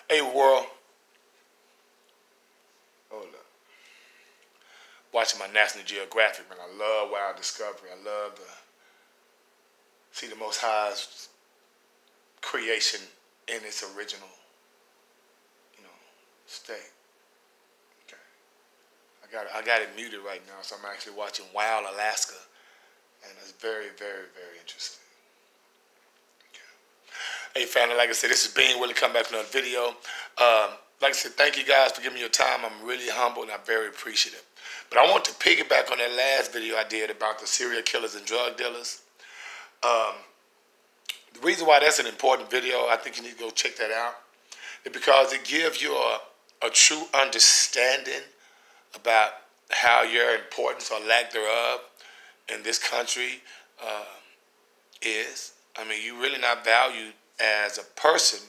Hey world, hold up. Watching my National Geographic, man. I love Wild Discovery. I love to see the Most High's creation in its original, state. Okay. I got it muted right now, so I'm actually watching Wild Alaska, and it's very, very, very interesting. Hey family, like I said, this is Bean Willie, come back for another video. Like I said, thank you guys for giving me your time. I'm really humble and I'm very appreciative. But I want to piggyback on that last video I did about the serial killers and drug dealers. The reason why that's an important video, I think you need to go check that out, is because it gives you a true understanding about how your importance or lack thereof in this country is. I mean, you're really not valued as a person.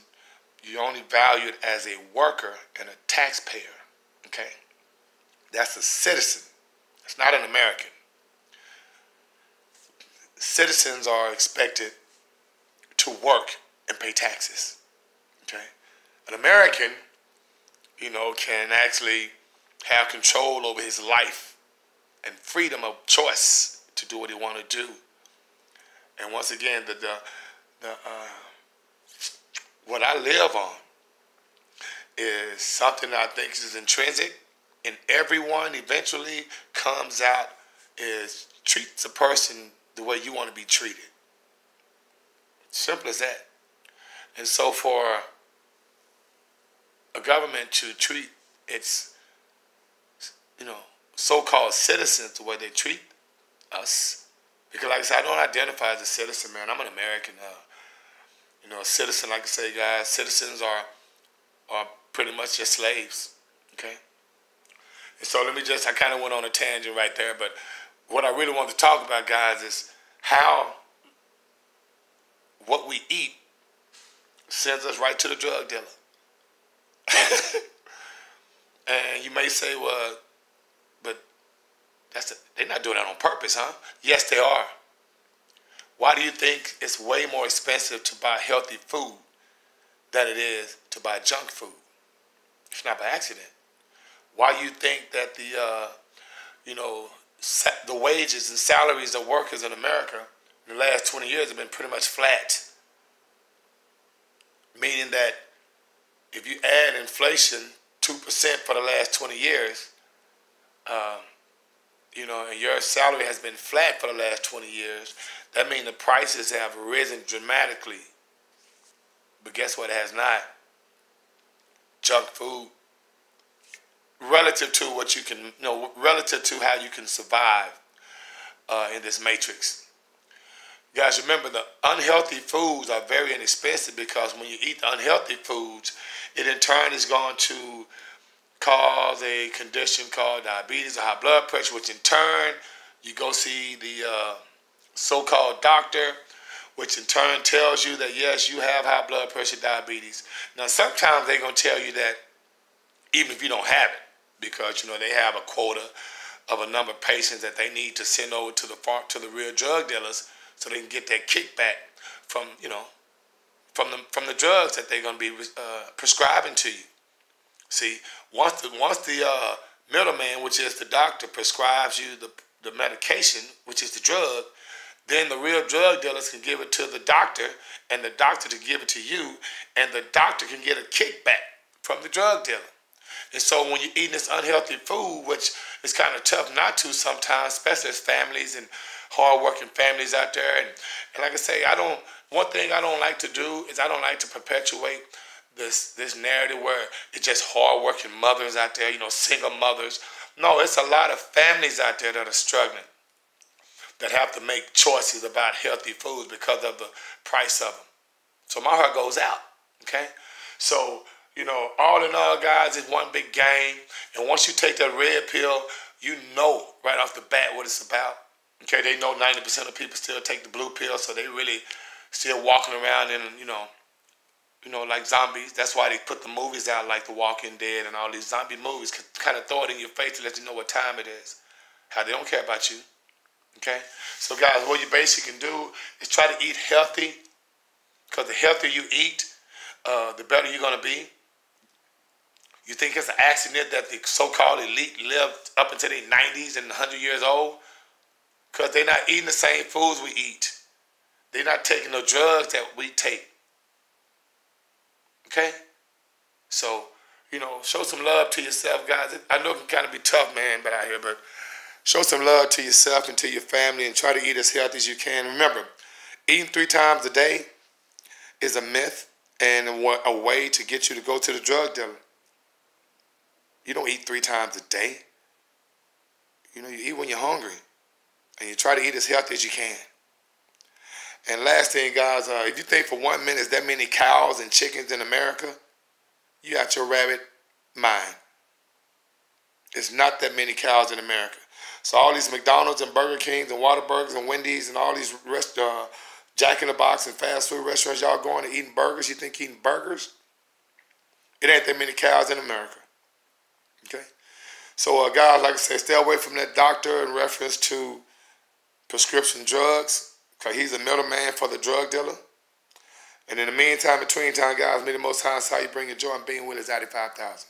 You're only valued as a worker and a taxpayer, okay? That's a citizen. It's not an American. Citizens are expected to work and pay taxes, okay? An American, can actually have control over his life and freedom of choice to do what he want to do. And once again, what I live on is something I think is intrinsic, and everyone eventually comes out is treats a person the way you want to be treated. Simple as that. And so for a government to treat its, so-called citizens the way they treat us, because like I said, I don't identify as a citizen, man. I'm an American. A citizen, like I say, guys, citizens are pretty much just slaves, okay? And so I kind of went on a tangent right there, but what I really want to talk about, guys, is how what we eat sends us right to the drug dealer. And you may say, well, but they're not doing that on purpose, huh? Yes, they are. Why do you think it's way more expensive to buy healthy food than it is to buy junk food? It's not by accident. Why do you think that the wages and salaries of workers in America in the last 20 years have been pretty much flat? Meaning that if you add inflation 2% for the last 20 years, and your salary has been flat for the last 20 years, that means the prices have risen dramatically. But guess what? It has not. Junk food, relative to what you can, relative to how you can survive in this matrix. Guys, remember, the unhealthy foods are very inexpensive, because when you eat the unhealthy foods, it in turn is going to cause a condition called diabetes or high blood pressure, which in turn, you go see the so-called doctor, which in turn tells you that, yes, you have high blood pressure, diabetes. Now, sometimes they're going to tell you that even if you don't have it, because, they have a quota of a number of patients that they need to send over to the real drug dealers so they can get their kickback from the drugs that they're going to be prescribing to you. See, once the middleman, which is the doctor, prescribes you the medication, which is the drug, then the real drug dealers can give it to the doctor, and the doctor to give it to you, and the doctor can get a kickback from the drug dealer. And so when you're eating this unhealthy food, which is kind of tough not to sometimes, especially as families and hard-working families out there, and like I say, one thing I don't like to do is I don't like to perpetuate this narrative where it's just hard-working mothers out there, single mothers. No, it's a lot of families out there that are struggling, that have to make choices about healthy foods because of the price of them. So my heart goes out, okay? So, all in all, guys, it's one big game. And once you take that red pill, you know right off the bat what it's about. Okay, they know 90% of people still take the blue pill, so they really still walking around in, like zombies. That's why they put the movies out like The Walking Dead and all these zombie movies, kind of throw it in your face to let you know what time it is. How they don't care about you. Okay? So, guys, what you basically can do is try to eat healthy, because the healthier you eat, the better you're going to be. You think it's an accident that the so-called elite lived up until their 90s and 100 years old? Because they're not eating the same foods we eat. They're not taking the drugs that we take. Okay? So, show some love to yourself, guys. I know it can kind of be tough, man, out here, but show some love to yourself and to your family and try to eat as healthy as you can. Remember, eating 3 times a day is a myth and a way to get you to go to the drug dealer. You don't eat 3 times a day. You eat when you're hungry. And you try to eat as healthy as you can. And last thing, guys, if you think for 1 minute there's that many cows and chickens in America, you got your rabbit mind. It's not that many cows in America. So all these McDonald's and Burger Kings and Whataburgers and Wendy's and all these Jack in the Box and fast food restaurants, y'all going and eating burgers, you think eating burgers? It ain't that many cows in America. Okay? So, guys, like I said, stay away from that doctor in reference to prescription drugs, because he's a middleman for the drug dealer. And in the meantime, between time, guys, may the Most High, how you bring your joy and being with us out of 5,000.